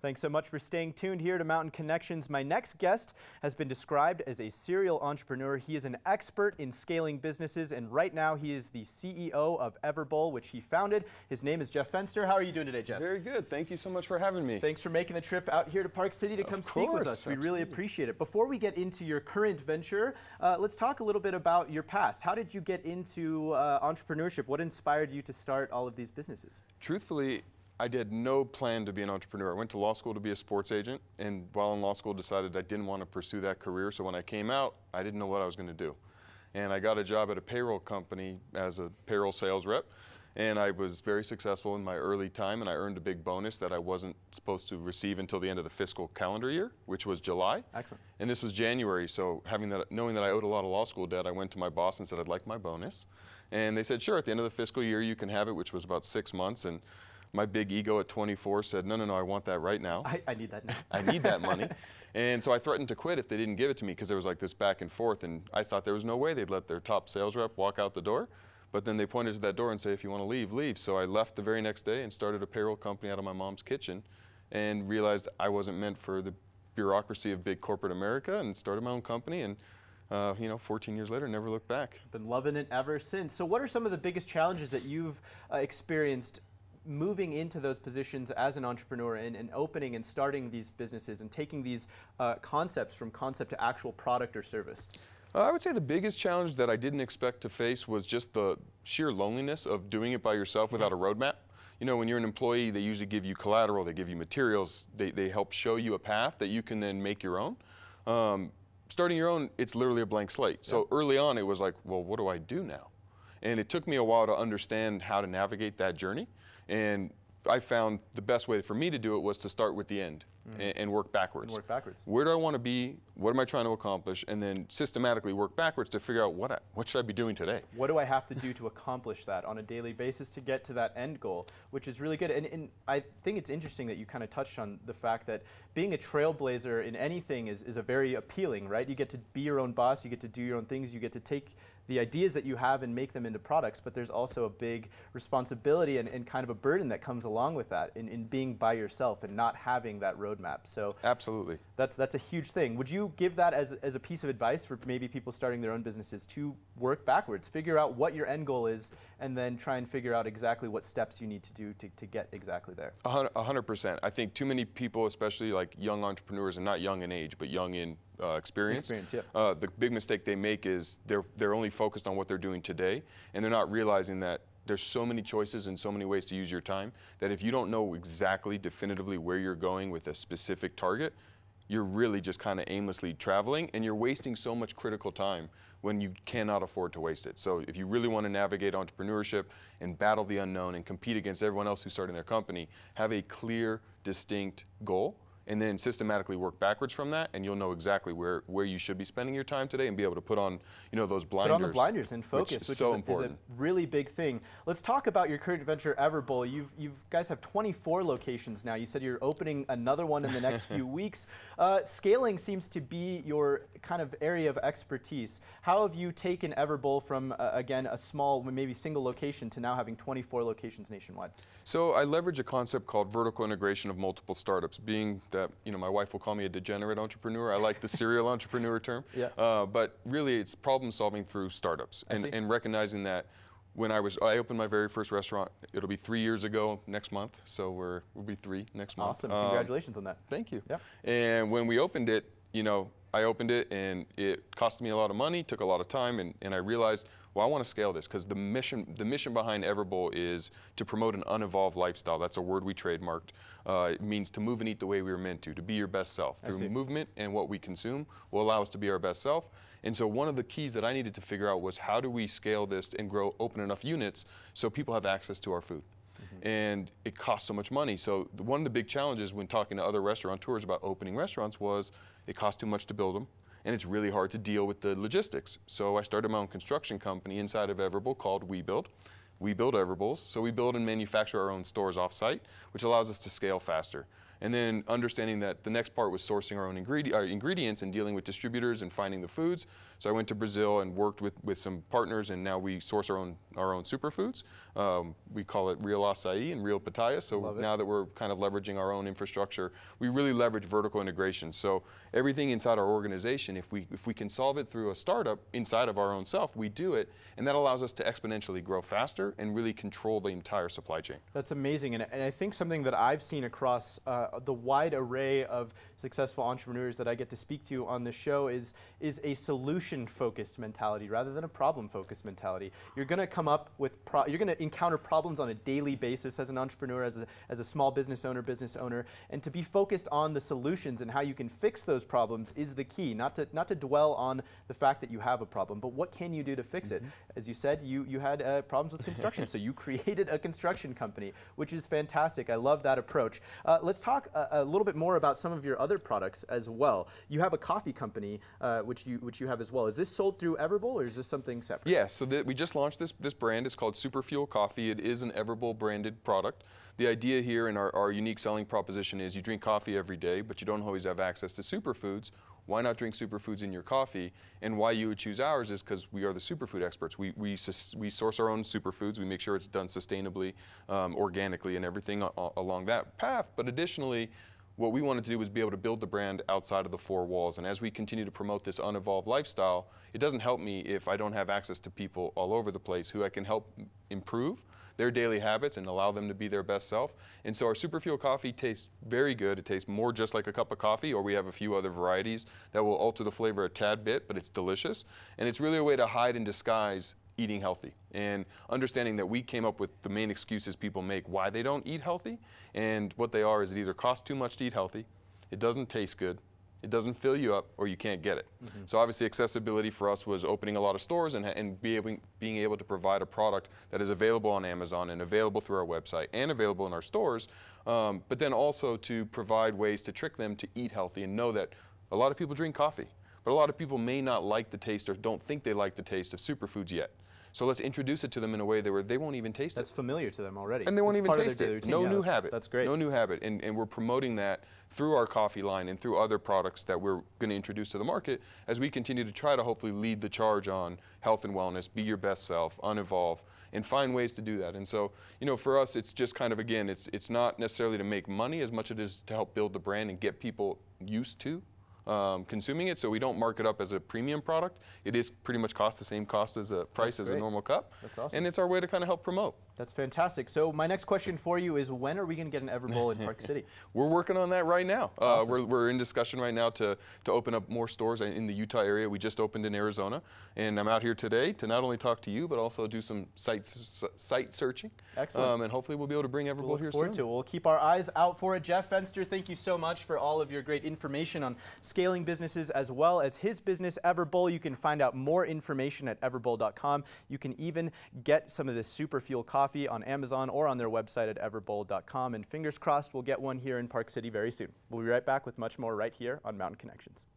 Thanks so much for staying tuned here to Mountain Connections. My next guest has been described as a serial entrepreneur. He is an expert in scaling businesses, and right now he is the CEO of Everbowl, which he founded. His name is Jeff Fenster. How are you doing today, Jeff? Very good. Thank you so much for having me. Thanks for making the trip out here to Park City to come speak with us. We really appreciate it. Before we get into your current venture, let's talk a little bit about your past. How did you get into entrepreneurship? What inspired you to start all of these businesses? Truthfully, I did no plan to be an entrepreneur. I went to law school to be a sports agent, and while in law school decided I didn't want to pursue that career. So when I came out, I didn't know what I was going to do. And I got a job at a payroll company as a payroll sales rep, and I was very successful in my early time, and I earned a big bonus that I wasn't supposed to receive until the end of the fiscal calendar year, which was July. Excellent. And this was January, so knowing that I owed a lot of law school debt, I went to my boss and said I'd like my bonus. And they said, sure, at the end of the fiscal year you can have it, which was about 6 months. And my big ego at 24 said, no, I want that right now. I need that now. I need that money. And so I threatened to quit if they didn't give it to me, because there was like this back and forth, and I thought there was no way they'd let their top sales rep walk out the door. But then they pointed to that door and say, if you want to leave, leave. So I left the very next day and started a payroll company out of my mom's kitchen, and realized I wasn't meant for the bureaucracy of big corporate America, and started my own company. And 14 years later, never looked back. Been loving it ever since. So what are some of the biggest challenges that you've experienced moving into those positions as an entrepreneur, and opening and starting these businesses and taking these concepts from concept to actual product or service? I would say the biggest challenge that I didn't expect to face was just the sheer loneliness of doing it by yourself without a roadmap. You know, when you're an employee, they usually give you collateral, they give you materials, they help show you a path that you can then make your own. Starting your own, it's literally a blank slate. So early on, it was like, well, what do I do now? And it took me a while to understand how to navigate that journey. And I found the best way for me to do it was to start with the end and work backwards. And work backwards. Where do I want to be? What am I trying to accomplish? And then systematically work backwards to figure out what should I be doing today? What do I have to do to accomplish that on a daily basis to get to that end goal, which is really good. And I think it's interesting that you kind of touched on the fact that being a trailblazer in anything is a very appealing, right? You get to be your own boss, you get to do your own things, you get to take the ideas that you have and make them into products, but there's also a big responsibility and kind of a burden that comes along with that in being by yourself and not having that roadmap. So absolutely, that's a huge thing. Would you give that as a piece of advice for maybe people starting their own businesses, to work backwards, figure out what your end goal is, and then try and figure out exactly what steps you need to do to get exactly there? 100%. I think too many people, especially like young entrepreneurs, and not young in age, but young in experience. The big mistake they make is they're only focused on what they're doing today, and they're not realizing that there's so many choices and so many ways to use your time that if you don't know exactly definitively where you're going with a specific target, you're really just kind of aimlessly traveling, and you're wasting so much critical time when you cannot afford to waste it. So if you really want to navigate entrepreneurship and battle the unknown and compete against everyone else who's starting their company, have a clear, distinct goal, and then systematically work backwards from that, and you'll know exactly where you should be spending your time today, and be able to put on, those blinders. Put on the blinders and focus, which so is a really big thing. Let's talk about your current venture, Everbowl. You guys have 24 locations now. You said you're opening another one in the next few weeks. Scaling seems to be your kind of area of expertise. How have you taken Everbowl from, again, a small, maybe single location to now having 24 locations nationwide? So I leverage a concept called vertical integration of multiple startups, being that, my wife will call me a degenerate entrepreneur. I like the serial entrepreneur term. Yeah. But really, it's problem solving through startups, and recognizing that when I opened my very first restaurant, it'll be 3 years ago next month, so we'll be 3 next month. Awesome. Congratulations on that. Thank you. Yeah. And when we opened it, I opened it and it cost me a lot of money, took a lot of time, and I realized, well, I want to scale this, because the mission behind Everbowl is to promote an unevolved lifestyle. That's a word we trademarked. It means to move and eat the way we were meant to be your best self. Through movement and what we consume will allow us to be our best self. And so one of the keys that I needed to figure out was, how do we scale this and open enough units so people have access to our food? And it costs so much money. So one of the big challenges when talking to other restaurateurs about opening restaurants was it costs too much to build them, and it's really hard to deal with the logistics. So I started my own construction company inside of Everbowl called WeBuild. We build Everbowls, so we build and manufacture our own stores off-site, which allows us to scale faster. And then understanding that the next part was sourcing our own ingredients and dealing with distributors and finding the foods. So I went to Brazil and worked with some partners, and now we source our own superfoods. We call it real acai and real pitaya. So now that we're kind of leveraging our own infrastructure, we really leverage vertical integration. So everything inside our organization, if we can solve it through a startup inside of our own self, we do it, and that allows us to exponentially grow faster and really control the entire supply chain. That's amazing, and I think something that I've seen across the wide array of successful entrepreneurs that I get to speak to on the show is a solution-focused mentality rather than a problem-focused mentality. You're going to come up with, you're going to encounter problems on a daily basis as an entrepreneur, as a small business owner, and to be focused on the solutions and how you can fix those problems is the key. Not to dwell on the fact that you have a problem, but what can you do to fix it? As you said, you had problems with construction, so you created a construction company, which is fantastic. I love that approach. Let's talk a little bit more about some of your other products as well. You have a coffee company, which you have as well. Is this sold through Everbowl, or is this something separate? Yeah, so we just launched this brand. It's called Super Fuel Coffee. It is an Everbowl branded product. The idea here in our unique selling proposition is you drink coffee every day, but you don't always have access to superfoods. Why not drink superfoods in your coffee? And why you would choose ours is because we are the superfood experts. We source our own superfoods. We make sure it's done sustainably, organically, and everything along that path. But additionally, what we wanted to do was be able to build the brand outside of the four walls. And as we continue to promote this unevolved lifestyle, it doesn't help me if I don't have access to people all over the place who I can help improve their daily habits and allow them to be their best self. And so our Super Fuel coffee tastes very good. It tastes more just like a cup of coffee, or we have a few other varieties that will alter the flavor a tad bit, but it's delicious. And it's really a way to hide and disguise eating healthy, and understanding that we came up with the main excuses people make why they don't eat healthy, and what they are is it either costs too much to eat healthy, it doesn't taste good, it doesn't fill you up, or you can't get it. So obviously accessibility for us was opening a lot of stores and being able to provide a product that is available on Amazon and available through our website and available in our stores, but then also to provide ways to trick them to eat healthy and know that a lot of people drink coffee, but a lot of people may not like the taste or don't think they like the taste of superfoods yet. So let's introduce it to them in a way where they won't even taste it. That's familiar to them already. And they won't even taste it. No new habit. That's great. No new habit. And we're promoting that through our coffee line and through other products that we're going to introduce to the market as we continue to try to hopefully lead the charge on health and wellness, be your best self, unevolve, and find ways to do that. And so, you know, for us, it's just kind of, again, it's not necessarily to make money as much as it is to help build the brand and get people used to consuming it, so we don't mark it up as a premium product. It is pretty much the same cost as a price as a normal cup. That's awesome. And it's our way to kind of help promote. That's fantastic. So my next question for you is, when are we going to get an Everbowl in Park City? We're working on that right now. Awesome. We're in discussion right now to open up more stores in the Utah area. We just opened in Arizona, and I'm out here today to not only talk to you, but also do some site searching. Excellent. And hopefully we'll be able to bring Everbowl here soon. We'll keep our eyes out for it. Jeff Fenster, thank you so much for all of your great information on scaling businesses as well as his business, Everbowl. You can find out more information at everbowl.com. You can even get some of this Super Fuel coffee on Amazon or on their website at everbowl.com. And fingers crossed we'll get one here in Park City very soon. We'll be right back with much more right here on Mountain Connections.